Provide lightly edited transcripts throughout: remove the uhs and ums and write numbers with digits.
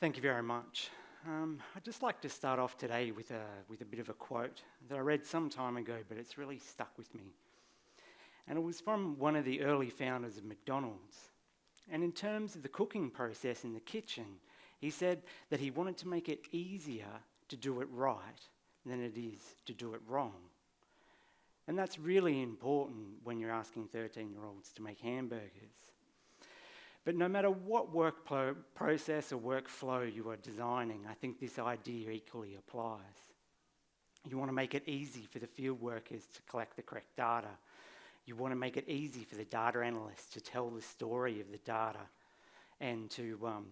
Thank you very much. I'd just like to start off today with a bit of a quote that I read some time ago, but it's really stuck with me. And it was from one of the early founders of McDonald's. And in terms of the cooking process in the kitchen, he said that he wanted to make it easier to do it right than it is to do it wrong. And that's really important when you're asking 13-year-olds to make hamburgers. But no matter what work process or workflow you are designing, I think this idea equally applies. You want to make it easy for the field workers to collect the correct data. You want to make it easy for the data analysts to tell the story of the data and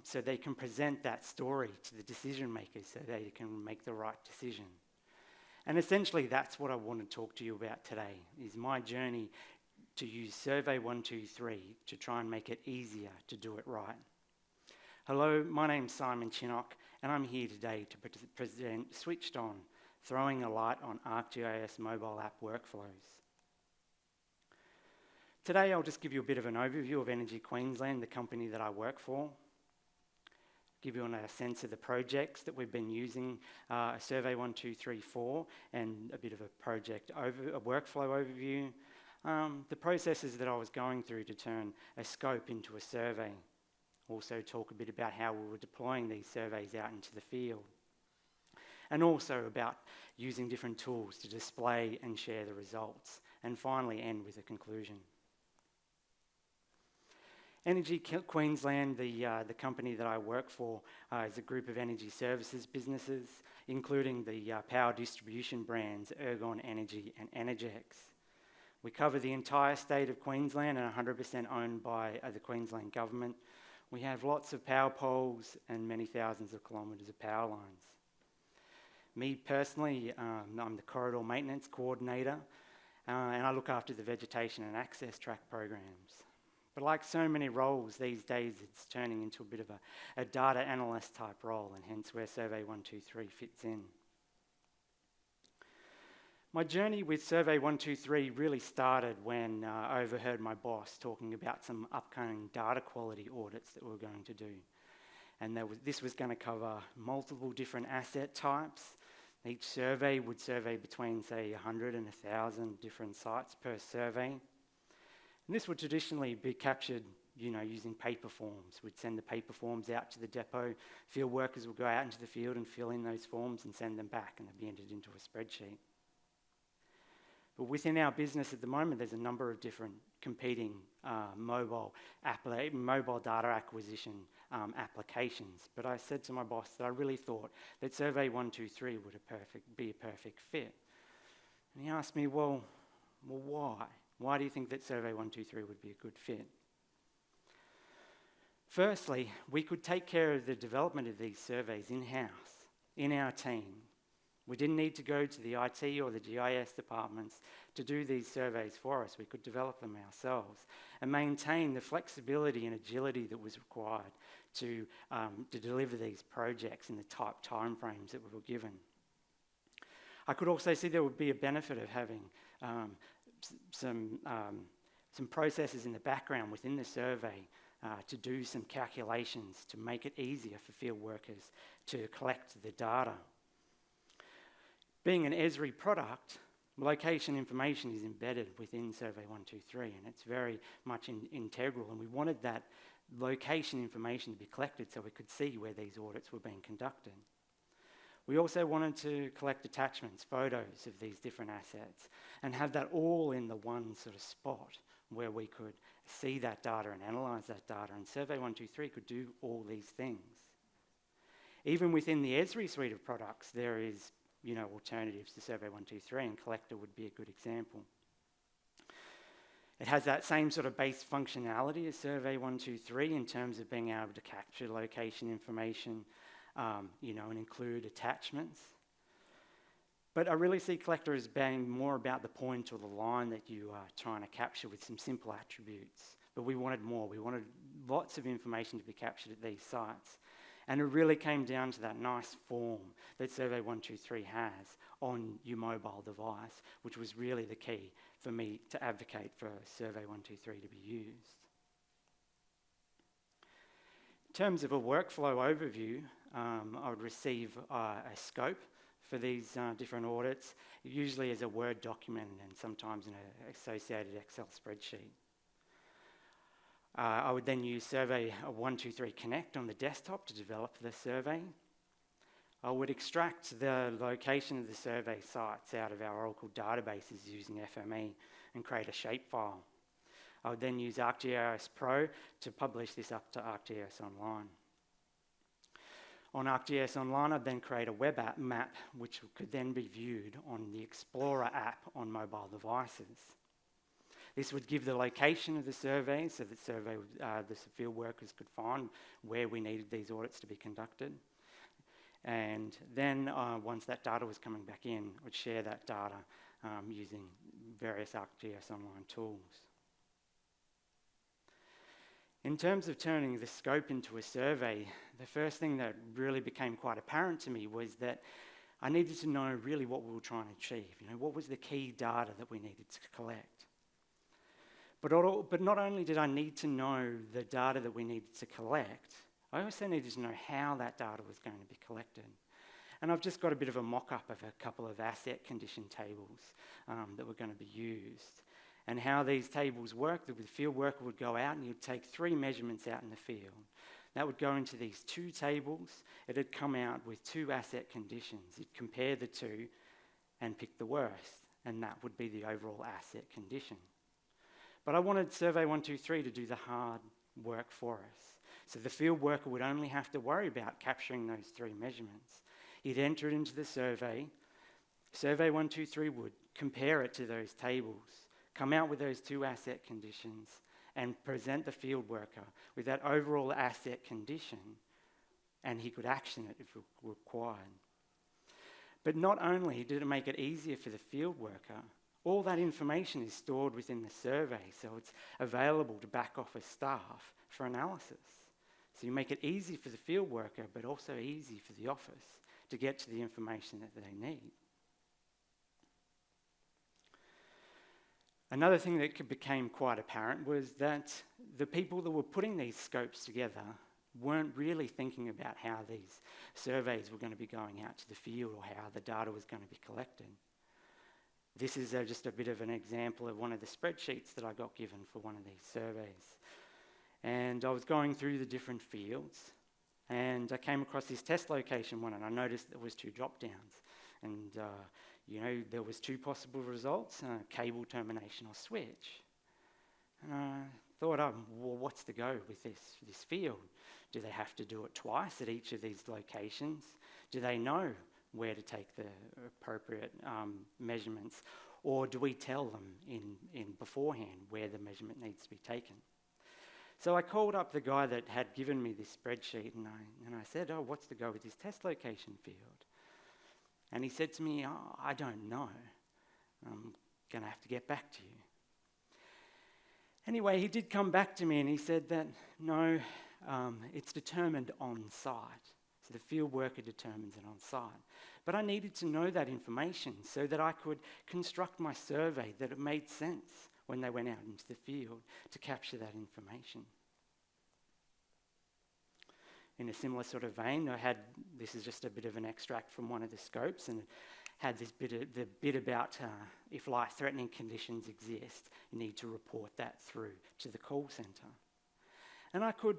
so they can present that story to the decision makers so they can make the right decision. And essentially that's what I want to talk to you about today, is my journey to use Survey 123 to try and make it easier to do it right. Hello, my name's Simon Chinnock, and I'm here today to present Switched On, throwing a light on ArcGIS mobile app workflows. Today I'll just give you a bit of an overview of Energy Queensland, the company that I work for, give you a sense of the projects that we've been using Survey 123 for, and a bit of a workflow overview, the processes that I was going through to turn a scope into a survey. Also talk a bit about how we were deploying these surveys out into the field. And also about using different tools to display and share the results. And finally end with a conclusion. Energy Queensland, the company that I work for, is a group of energy services businesses, including the power distribution brands Ergon Energy and Energex. We cover the entire state of Queensland and 100% owned by the Queensland government. We have lots of power poles and many thousands of kilometres of power lines. Me personally, I'm the corridor maintenance coordinator and I look after the vegetation and access track programs. But like so many roles these days, it's turning into a bit of a data analyst type role, and hence where Survey 123 fits in. My journey with Survey 123 really started when I overheard my boss talking about some upcoming data quality audits that we were going to do. And this was going to cover multiple different asset types. Each survey would survey between, say, 100 and 1,000 different sites per survey. And this would traditionally be captured, using paper forms. We'd send the paper forms out to the depot. Field workers would go out into the field and fill in those forms and send them back, and they'd be entered into a spreadsheet. But within our business at the moment, there's a number of different competing mobile data acquisition applications. But I said to my boss that I really thought that Survey 123 would be a perfect fit. And he asked me, well, why? Why do you think that Survey 123 would be a good fit? Firstly, we could take care of the development of these surveys in-house, in our team. We didn't need to go to the IT or the GIS departments to do these surveys for us. We could develop them ourselves and maintain the flexibility and agility that was required to deliver these projects in the tight timeframes that we were given. I could also see there would be a benefit of having some processes in the background within the survey to do some calculations to make it easier for field workers to collect the data. Being an Esri product, location information is embedded within Survey 123, and it's very much integral, and we wanted that location information to be collected so we could see where these audits were being conducted. We also wanted to collect attachments, photos of these different assets, and have that all in the one sort of spot where we could see that data and analyse that data, and Survey 123 could do all these things. Even within the Esri suite of products, there is alternatives to Survey 123, and Collector would be a good example. It has that same sort of base functionality as Survey 123 in terms of being able to capture location information, and include attachments. But I really see Collector as being more about the point or the line that you are trying to capture with some simple attributes. But we wanted more. We wanted lots of information to be captured at these sites. And it really came down to that nice form that Survey 123 has on your mobile device, which was really the key for me to advocate for Survey 123 to be used. In terms of a workflow overview, I would receive a scope for these different audits, usually as a Word document and sometimes in an associated Excel spreadsheet. I would then use Survey 123 Connect on the desktop to develop the survey. I would extract the location of the survey sites out of our Oracle databases using FME and create a shapefile. I would then use ArcGIS Pro to publish this up to ArcGIS Online. On ArcGIS Online, I'd then create a web app map which could then be viewed on the Explorer app on mobile devices. This would give the location of the survey so that the field workers could find where we needed these audits to be conducted. And then once that data was coming back in, I would share that data using various ArcGIS Online tools. In terms of turning the scope into a survey, the first thing that really became quite apparent to me was that I needed to know really what we were trying to achieve. What was the key data that we needed to collect? But not only did I need to know the data that we needed to collect, I also needed to know how that data was going to be collected. And I've just got a bit of a mock-up of a couple of asset condition tables that were going to be used. And how these tables work, the field worker would go out and he'd take 3 measurements out in the field. That would go into these 2 tables. It would come out with 2 asset conditions. He'd compare the 2 and pick the worst, and that would be the overall asset condition. But I wanted Survey 123 to do the hard work for us. So the field worker would only have to worry about capturing those 3 measurements. He'd enter it into the survey. Survey 123 would compare it to those tables, come out with those 2 asset conditions, and present the field worker with that overall asset condition, and he could action it if required. But not only did it make it easier for the field worker, all that information is stored within the survey, so it's available to back office staff for analysis. So you make it easy for the field worker, but also easy for the office to get to the information that they need. Another thing that became quite apparent was that the people that were putting these scopes together weren't really thinking about how these surveys were going to be going out to the field or how the data was going to be collected. This is just a bit of an example of one of the spreadsheets that I got given for one of these surveys. And I was going through the different fields, and I came across this test location one, and I noticed there was 2 drop-downs. And there was 2 possible results, cable termination or switch. And I thought, well, what's the go with this field? Do they have to do it twice at each of these locations? Do they know where to take the appropriate measurements? Or do we tell them in beforehand where the measurement needs to be taken? So I called up the guy that had given me this spreadsheet, and I said, what's the go with this test location field? And he said to me, I don't know. I'm going to have to get back to you. Anyway, he did come back to me and he said that, no, it's determined on site. So the field worker determines it on site. But I needed to know that information so that I could construct my survey that it made sense when they went out into the field to capture that information. In a similar sort of vein, this is just a bit of an extract from one of the scopes, and it had the bit about if life-threatening conditions exist, you need to report that through to the call centre. And I could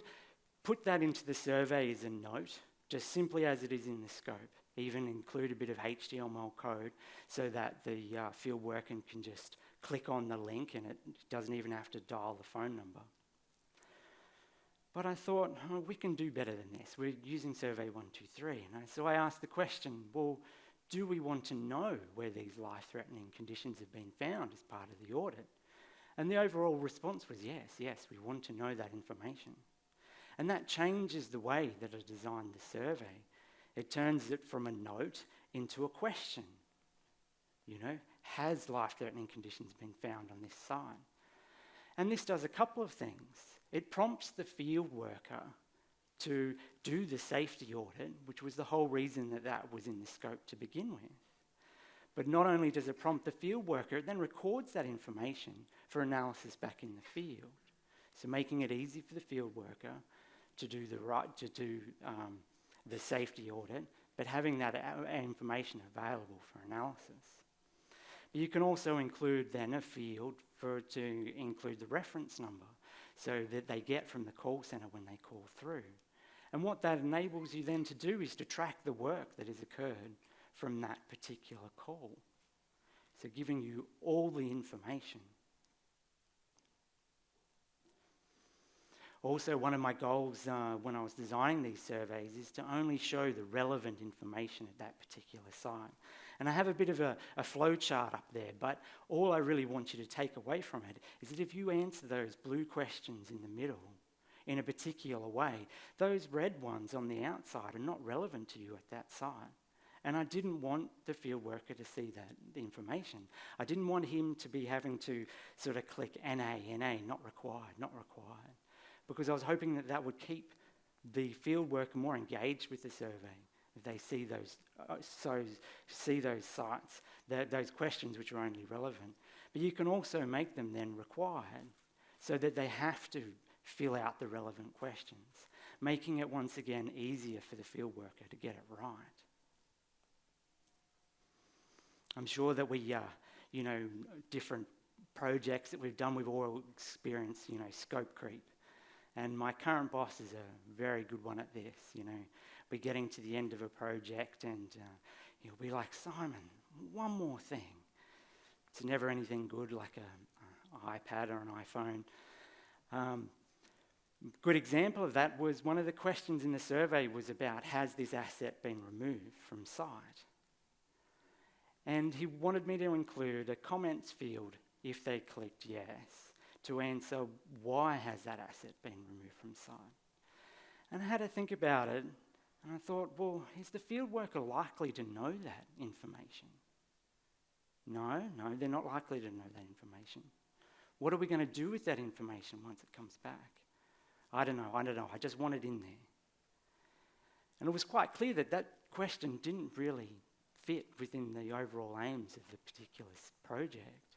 put that into the survey as a note, just simply as it is in the scope, even include a bit of HTML code so that the field worker can just click on the link and it doesn't even have to dial the phone number. But I thought, we can do better than this. We're using Survey 123. So I asked the question, well, do we want to know where these life-threatening conditions have been found as part of the audit? And the overall response was yes, we want to know that information. And that changes the way that I designed the survey. It turns it from a note into a question. Has life-threatening conditions been found on this site? And this does a couple of things. It prompts the field worker to do the safety audit, which was the whole reason that was in the scope to begin with. But not only does it prompt the field worker, it then records that information for analysis back in the field. So making it easy for the field worker to do the safety audit, but having that information available for analysis. But you can also include then a field to include the reference number, so that they get from the call centre when they call through. And what that enables you then to do is to track the work that has occurred from that particular call. So giving you all the information. Also, one of my goals when I was designing these surveys is to only show the relevant information at that particular site. And I have a bit of a flow chart up there, but all I really want you to take away from it is that if you answer those blue questions in the middle in a particular way, those red ones on the outside are not relevant to you at that site. And I didn't want the field worker to see that information. I didn't want him to be having to sort of click NA, not required, not required. Because I was hoping that that would keep the field worker more engaged with the survey. If they see those sites, those questions which are only relevant. But you can also make them then required, so that they have to fill out the relevant questions, making it once again easier for the field worker to get it right. I'm sure that we, different projects that we've done, we've all experienced, scope creep. And my current boss is a very good one at this, We're getting to the end of a project and he'll be like, Simon, one more thing. It's never anything good like an iPad or an iPhone. Good example of that was one of the questions in the survey was about, has this asset been removed from site? And he wanted me to include a comments field if they clicked yes, to answer why has that asset been removed from site. And I had to think about it, and I thought, well, is the field worker likely to know that information? No, they're not likely to know that information. What are we going to do with that information once it comes back? I don't know, I just want it in there. And it was quite clear that that question didn't really fit within the overall aims of the particular project.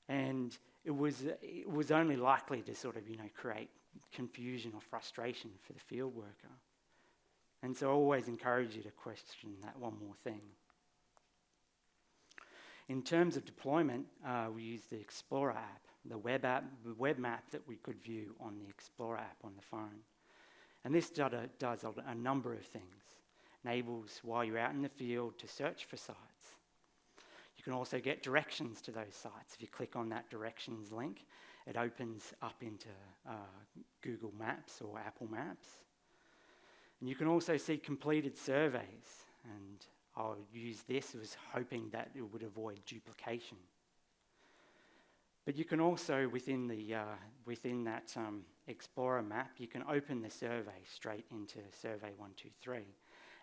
And it was only likely to sort of, create confusion or frustration for the field worker. And so I always encourage you to question that one more thing. In terms of deployment, we use the Explorer app, the web map that we could view on the Explorer app on the phone. And this does a number of things. Enables, while you're out in the field, to search for sites. You can also get directions to those sites. If you click on that directions link, it opens up into Google Maps or Apple Maps. And you can also see completed surveys, and I'll use this as hoping that it would avoid duplication. But you can also, within that Explorer map, you can open the survey straight into Survey 123.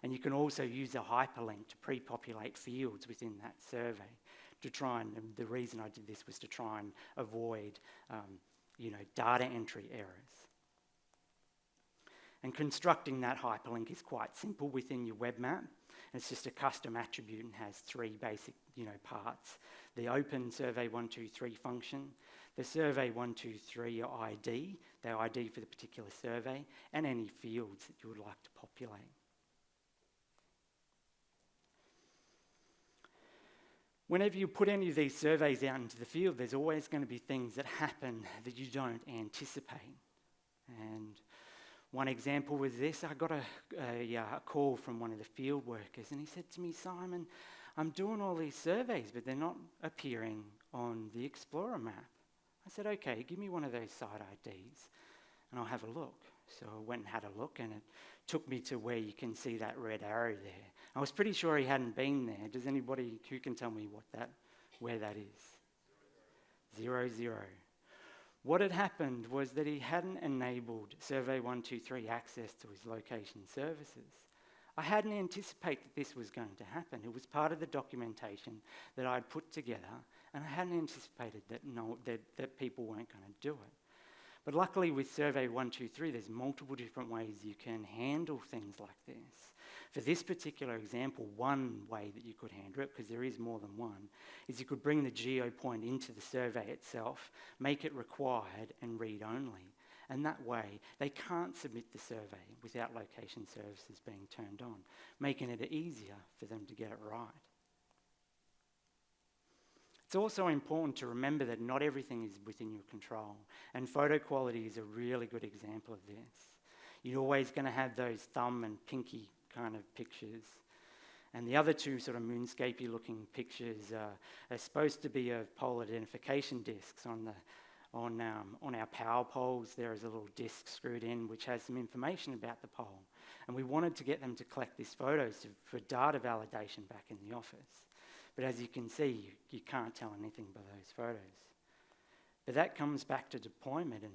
And you can also use a hyperlink to pre-populate fields within that survey to try and the reason I did this was to try and avoid, data entry errors. And constructing that hyperlink is quite simple within your web map. It's just a custom attribute and has three basic, parts. The open Survey 123 function, the Survey 123 ID, the ID for the particular survey, and any fields that you would like to populate. Whenever you put any of these surveys out into the field, there's always going to be things that happen that you don't anticipate. And one example was this. I got a call from one of the field workers, and he said to me, Simon, I'm doing all these surveys, but they're not appearing on the Explorer map. I said, okay, give me one of those site IDs, and I'll have a look. So I went and had a look, and it took me to where you can see that red arrow there. I was pretty sure he hadn't been there. Does anybody who can tell me where that is? 00. What had happened was that he hadn't enabled Survey 123 access to his location services. I hadn't anticipated that this was going to happen. It was part of the documentation that I'd put together, and I hadn't anticipated that people weren't going to do it. But luckily with Survey 123, there's multiple different ways you can handle things like this. For this particular example, one way that you could handle it, because there is more than one, is you could bring the geo point into the survey itself, make it required and read only. And that way, they can't submit the survey without location services being turned on, making it easier for them to get it right. It's also important to remember that not everything is within your control, and photo quality is a really good example of this. You're always going to have those thumb and pinky kind of pictures. And the other two sort of moonscapey looking pictures are supposed to be of pole identification discs on our power poles. There is a little disc screwed in which has some information about the pole. And we wanted to get them to collect these photos for data validation back in the office. But as you can see, you can't tell anything by those photos. But that comes back to deployment and,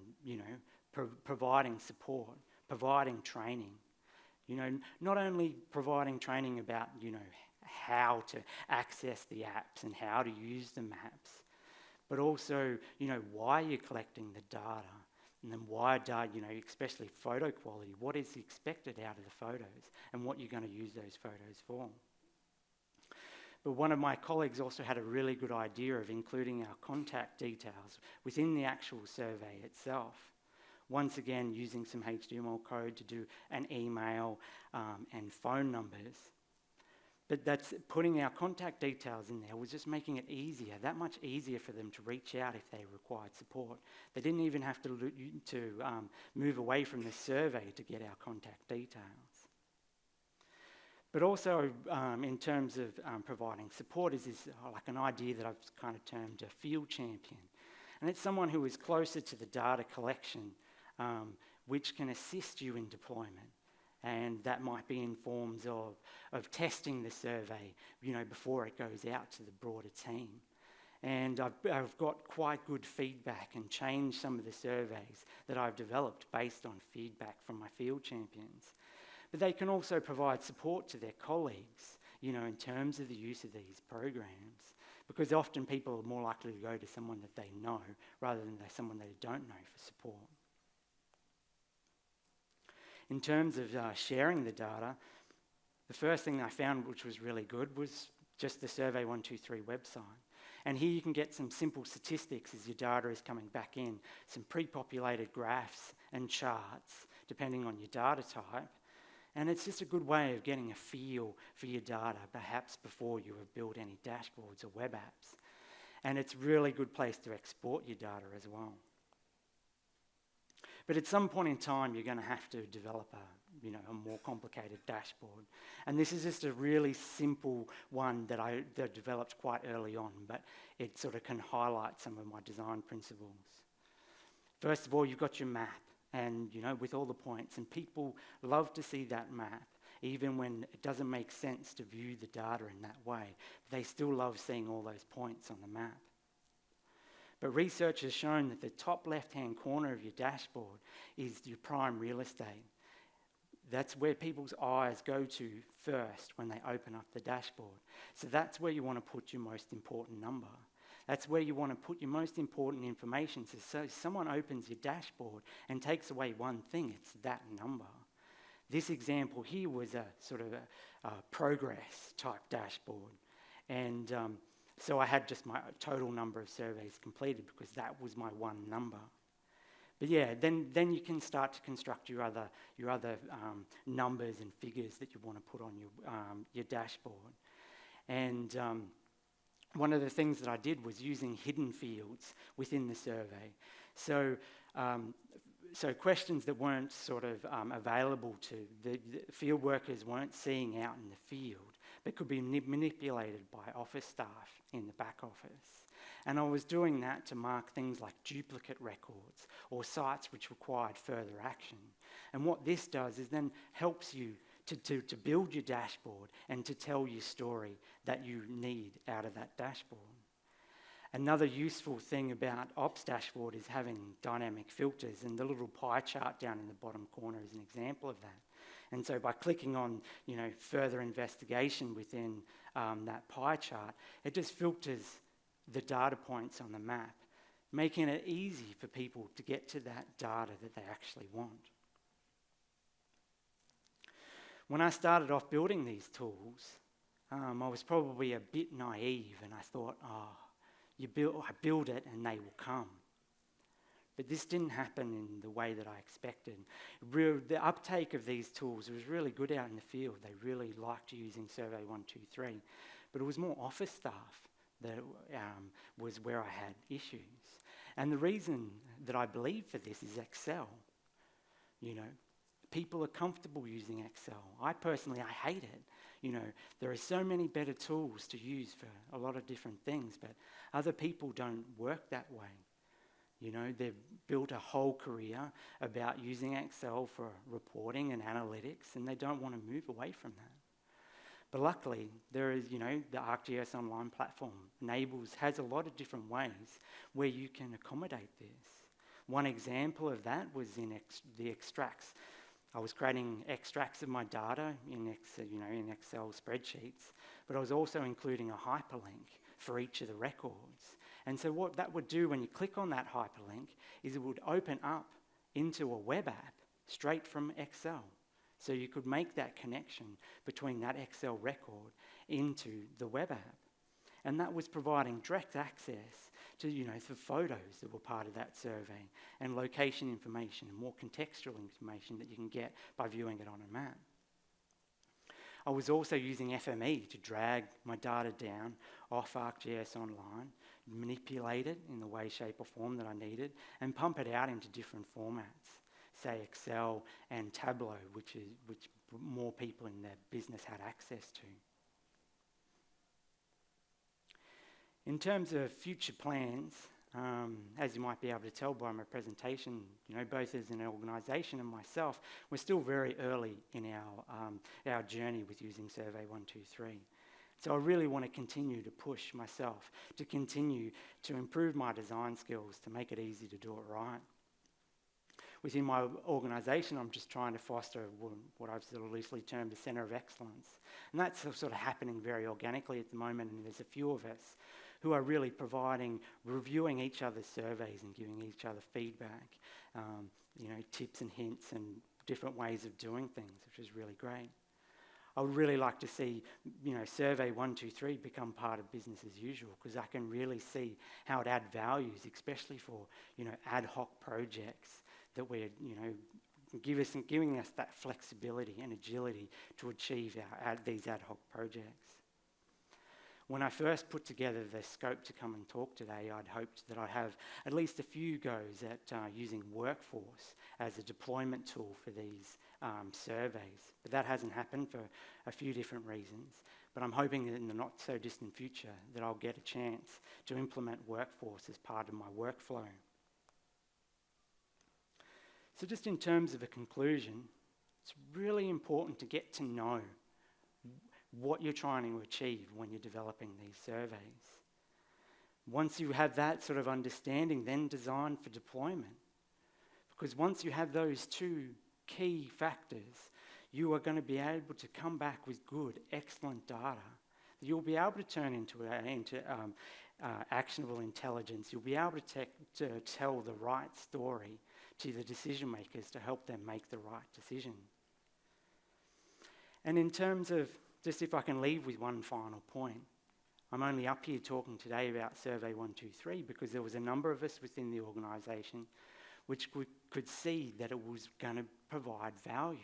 providing support, providing training. Not only providing training about, how to access the apps and how to use the maps, but also, why you're collecting the data, and then why data, especially photo quality, what is expected out of the photos and what you're going to use those photos for. But one of my colleagues also had a really good idea of including our contact details within the actual survey itself. Once again, using some HTML code to do an email and phone numbers. But that's putting our contact details in there was just making it easier, that much easier for them to reach out if they required support. They didn't even have to move away from the survey to get our contact details. But also, in terms of providing support, is this like an idea that I've kind of termed a field champion. And it's someone who is closer to the data collection, which can assist you in deployment. And that might be in forms of testing the survey, before it goes out to the broader team. And I've got quite good feedback and changed some of the surveys that I've developed based on feedback from my field champions. But they can also provide support to their colleagues, in terms of the use of these programs, because often people are more likely to go to someone that they know rather than someone they don't know for support. In terms of sharing the data, the first thing I found which was really good was just the Survey 123 website. And here you can get some simple statistics as your data is coming back in, some pre-populated graphs and charts depending on your data type. And it's just a good way of getting a feel for your data, perhaps before you have built any dashboards or web apps. And it's a really good place to export your data as well. But at some point in time, you're going to have to develop a more complicated dashboard. And this is just a really simple one that I developed quite early on, but it sort of can highlight some of my design principles. First of all, you've got your map. And, with all the points, and people love to see that map, even when it doesn't make sense to view the data in that way. They still love seeing all those points on the map. But research has shown that the top left-hand corner of your dashboard is your prime real estate. That's where people's eyes go to first when they open up the dashboard. So that's where you want to put your most important number. That's where you want to put your most important information. So if someone opens your dashboard and takes away one thing, it's that number. This example here was a sort of a progress type dashboard. And so I had just my total number of surveys completed because that was my one number. But yeah, then you can start to construct your other numbers and figures that you want to put on your dashboard. And one of the things that I did was using hidden fields within the survey. So questions that weren't sort of available to the field workers weren't seeing out in the field, but could be manipulated by office staff in the back office. And I was doing that to mark things like duplicate records or sites which required further action. And what this does is then helps you to build your dashboard and to tell your story that you need out of that dashboard. Another useful thing about Ops Dashboard is having dynamic filters, and the little pie chart down in the bottom corner is an example of that. And so by clicking on, further investigation within that pie chart, it just filters the data points on the map, making it easy for people to get to that data that they actually want. When I started off building these tools, I was probably a bit naive, and I thought, I build it and they will come. But this didn't happen in the way that I expected. The uptake of these tools was really good out in the field. They really liked using Survey 123. But it was more office staff that was where I had issues. And the reason that I believe for this is Excel. You know, people are comfortable using Excel. I personally hate it. You know, there are so many better tools to use for a lot of different things, but other people don't work that way. You know, they've built a whole career about using Excel for reporting and analytics, and they don't want to move away from that. But luckily, there is, you know, the ArcGIS online platform has a lot of different ways where you can accommodate this. One example of that was in the extracts. I was creating extracts of my data in Excel spreadsheets, but I was also including a hyperlink for each of the records. And so what that would do when you click on that hyperlink is it would open up into a web app straight from Excel. So you could make that connection between that Excel record into the web app. And that was providing direct access to, you know, the photos that were part of that survey and location information and more contextual information that you can get by viewing it on a map. I was also using FME to drag my data down off ArcGIS Online, manipulate it in the way, shape or form that I needed, and pump it out into different formats, say Excel and Tableau, which more people in their business had access to. In terms of future plans, as you might be able to tell by my presentation, you know, both as an organisation and myself, we're still very early in our journey with using Survey 123. So I really want to continue to push myself, to continue to improve my design skills, to make it easy to do it right. Within my organisation, I'm just trying to foster what I've sort of loosely termed a centre of excellence. And that's sort of happening very organically at the moment, and there's a few of us who are really reviewing each other's surveys and giving each other feedback, you know, tips and hints and different ways of doing things, which is really great. I would really like to see, you know, Survey 123 become part of business as usual, because I can really see how it adds values, especially for, you know, ad hoc projects that we're, you know, giving us that flexibility and agility to achieve these ad hoc projects. When I first put together the scope to come and talk today, I'd hoped that I'd have at least a few goes at using Workforce as a deployment tool for these surveys. But that hasn't happened for a few different reasons. But I'm hoping that in the not so distant future that I'll get a chance to implement Workforce as part of my workflow. So just in terms of a conclusion, it's really important to get to know what you're trying to achieve when you're developing these surveys. Once you have that sort of understanding, then design for deployment. Because once you have those two key factors, you are going to be able to come back with good, excellent data that you'll be able to turn into actionable intelligence. You'll be able to tell the right story to the decision makers to help them make the right decision. And in terms of, just if I can leave with one final point, I'm only up here talking today about Survey 123 because there was a number of us within the organisation which could see that it was going to provide value,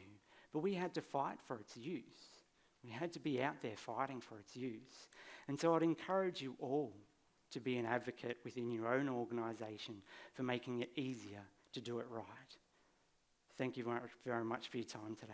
but we had to fight for its use. We had to be out there fighting for its use. And so I'd encourage you all to be an advocate within your own organisation for making it easier to do it right. Thank you very much for your time today.